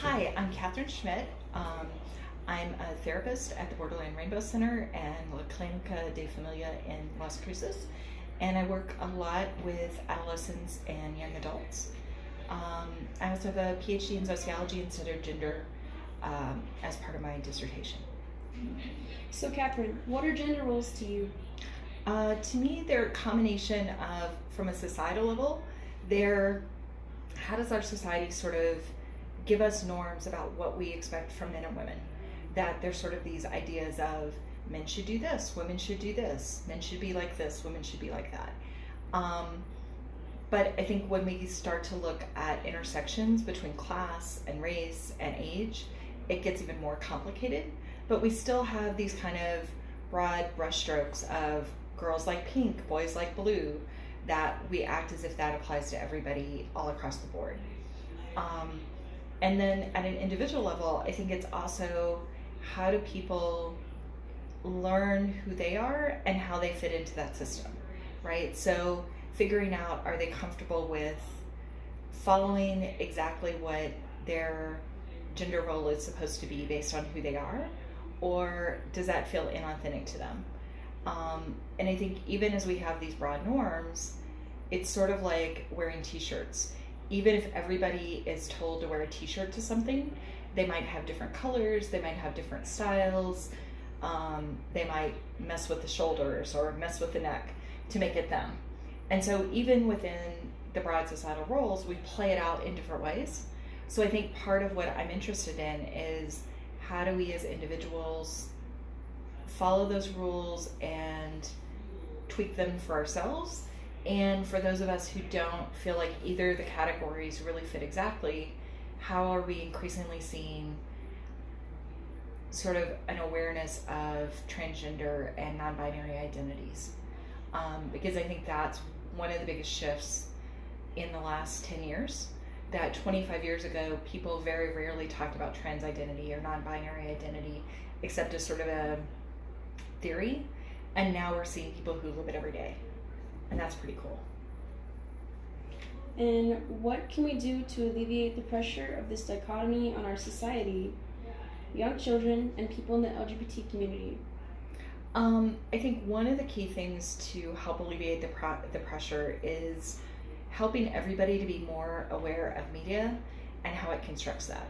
Hi, I'm Catherine Schmidt. I'm a therapist at the Borderline Rainbow Center and La Clínica de Familia in Las Cruces, and I work a lot with adolescents and young adults. I also have a PhD in sociology and studied gender as part of my dissertation. So, Catherine, what are gender roles to you? To me, they're a combination of, from a societal level, they're how does our society sort of give us norms about what we expect from men and women? That there's sort of these ideas of men should do this, women should do this, men should be like this, women should be like that. But I think when we start to look at intersections between class and race and age, it gets even more complicated. But we still have these kind of broad brushstrokes of girls like pink, boys like blue, that we act as if that applies to everybody all across the board. And then at an individual level, I think it's also how do people learn who they are and how they fit into that system, right? So figuring out, are they comfortable with following exactly what their gender role is supposed to be based on who they are, or does that feel inauthentic to them? And I think even as we have these broad norms, it's sort of like wearing t-shirts. Even if everybody is told to wear a t-shirt to something, they might have different colors, they might have different styles, they might mess with the shoulders or mess with the neck to make it them. And so even within the broad societal roles, we play it out in different ways. So I think part of what I'm interested in is how do we as individuals follow those rules and tweak them for ourselves, and for those of us who don't feel like either of the categories really fit exactly, how are we increasingly seeing sort of an awareness of transgender and non-binary identities? Because I think that's one of the biggest shifts in the last 10 years, that 25 years ago, people very rarely talked about trans identity or non-binary identity, except as sort of a theory. And now we're seeing people who live it every day. And that's pretty cool. And what can we do to alleviate the pressure of this dichotomy on our society, young children, and people in the LGBT community? I think one of the key things to help alleviate the pressure is helping everybody to be more aware of media and how it constructs that.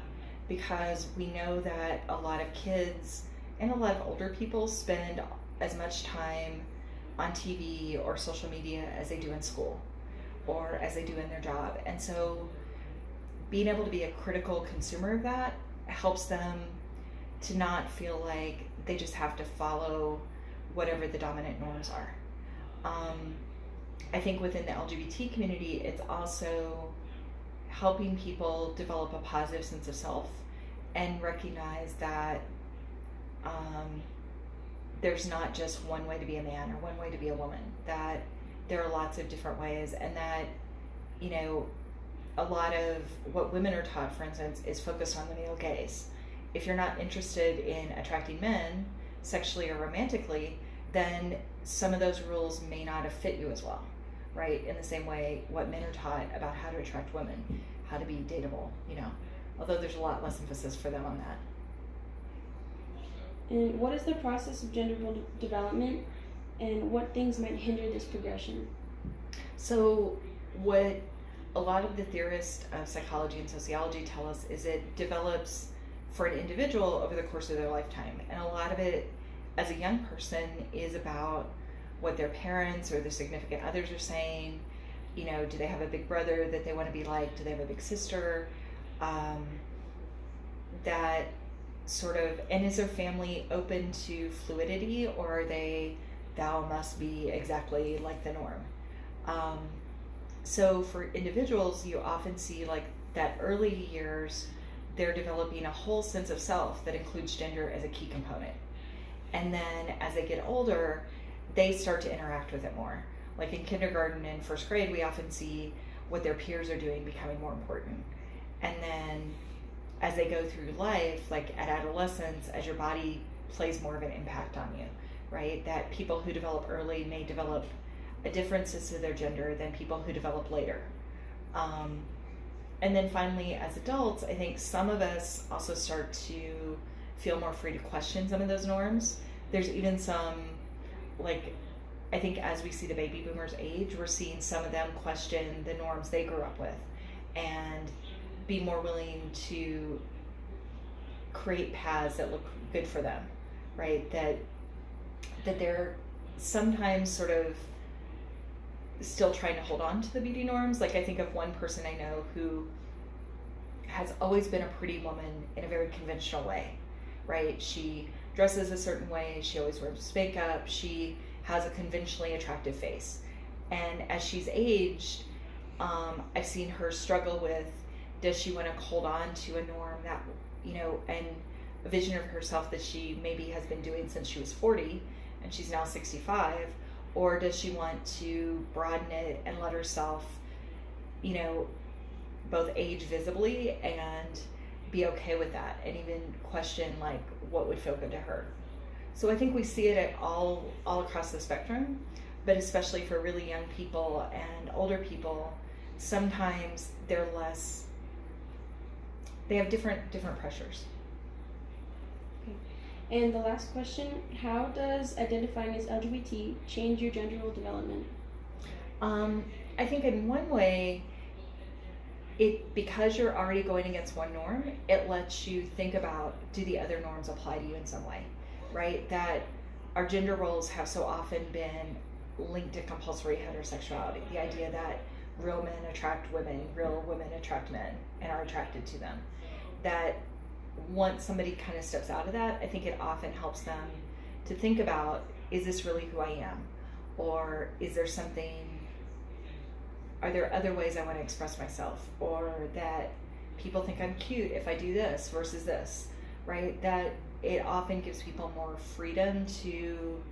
Because we know that a lot of kids and a lot of older people spend as much time on TV or social media as they do in school or as they do in their job. And so being able to be a critical consumer of that helps them to not feel like they just have to follow whatever the dominant norms are. I think within the LGBT community, it's also helping people develop a positive sense of self and recognize that there's not just one way to be a man or one way to be a woman, that there are lots of different ways, and that, you know, a lot of what women are taught, for instance, is focused on the male gaze. If you're not interested in attracting men sexually or romantically, then some of those rules may not have fit you as well, right? In the same way what men are taught about how to attract women, how to be dateable, you know, although there's a lot less emphasis for them on that. And what is the process of gender role development, and what things might hinder this progression? So what a lot of the theorists of psychology and sociology tell us is it develops for an individual over the course of their lifetime. And a lot of it as a young person is about what their parents or their significant others are saying. You know, do they have a big brother that they want to be like? Do they have a big sister? That sort of, and is their family open to fluidity, or are they, thou must be exactly like the norm? So for individuals, you often see like that early years, they're developing a whole sense of self that includes gender as a key component. And then as they get older, they start to interact with it more. Like in kindergarten and first grade, we often see what their peers are doing becoming more important. And then as they go through life, like at adolescence, as your body plays more of an impact on you, right? That people who develop early may develop a difference to their gender than people who develop later. And then finally, as adults, I think some of us also start to feel more free to question some of those norms. There's even some, like, I think as we see the baby boomers age, we're seeing some of them question the norms they grew up with and be more willing to create paths that look good for them, right? That they're sometimes sort of still trying to hold on to the beauty norms. Like, I think of one person I know who has always been a pretty woman in a very conventional way, right? She dresses a certain way, she always wears makeup, she has a conventionally attractive face. And as she's aged, I've seen her struggle with, does she want to hold on to a norm that, you know, and a vision of herself that she maybe has been doing since she was 40 and she's now 65, or does she want to broaden it and let herself, you know, both age visibly and be okay with that, and even question like what would feel good to her. So I think we see it at all across the spectrum, but especially for really young people and older people, sometimes they're less, they have different pressures. Okay. And the last question, how does identifying as LGBT change your gender role development? I think in one way, because you're already going against one norm, it lets you think about, do the other norms apply to you in some way, right? That our gender roles have so often been linked to compulsory heterosexuality. The idea that real men attract women, real women attract men, and are attracted to them. That once somebody kind of steps out of that, I think it often helps them to think about, is this really who I am? Or is there something, are there other ways I want to express myself? Or that people think I'm cute if I do this versus this, right? That it often gives people more freedom to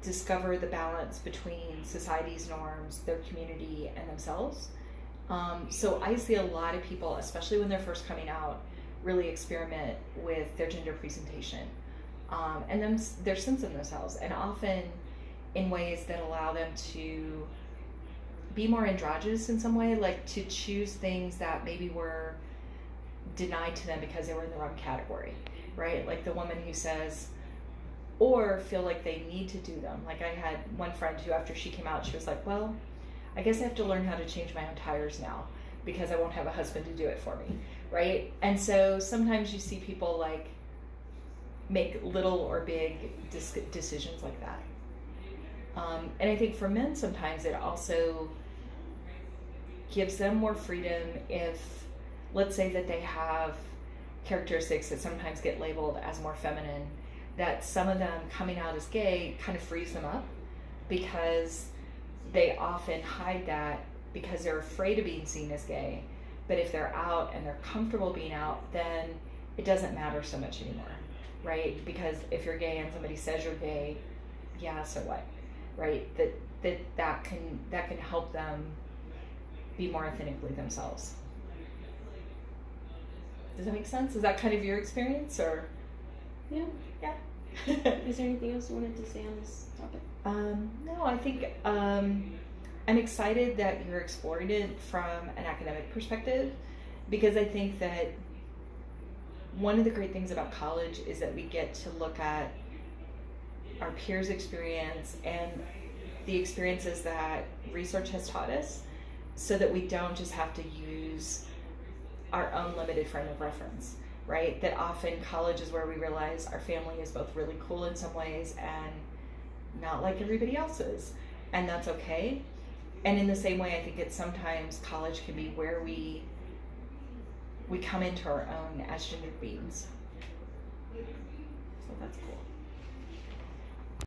discover the balance between society's norms, their community, and themselves. So I see a lot of people, especially when they're first coming out, really experiment with their gender presentation and their sense of themselves, and often in ways that allow them to be more androgynous in some way, like to choose things that maybe were denied to them because they were in the wrong category, right? Like the woman who says, or feel like they need to do them. Like I had one friend who, after she came out, she was like, well, I guess I have to learn how to change my own tires now because I won't have a husband to do it for me, right? And so sometimes you see people like make little or big decisions like that. And I think for men, sometimes it also gives them more freedom if, let's say that they have characteristics that sometimes get labeled as more feminine, that some of them coming out as gay kind of frees them up because they often hide that because they're afraid of being seen as gay. But if they're out and they're comfortable being out, then it doesn't matter so much anymore, right? Because if you're gay and somebody says you're gay, yeah, so what, right? That can help them be more authentically themselves. Does that make sense? Is that kind of your experience, or? Yeah. Yeah. Is there anything else you wanted to say on this topic? No, I think I'm excited that you're exploring it from an academic perspective, because I think that one of the great things about college is that we get to look at our peers' experience and the experiences that research has taught us, so that we don't just have to use our own limited frame of reference, right? That often college is where we realize our family is both really cool in some ways and not like everybody else's, and that's okay. And in the same way, I think it's sometimes college can be where we come into our own as gendered beings. So that's cool.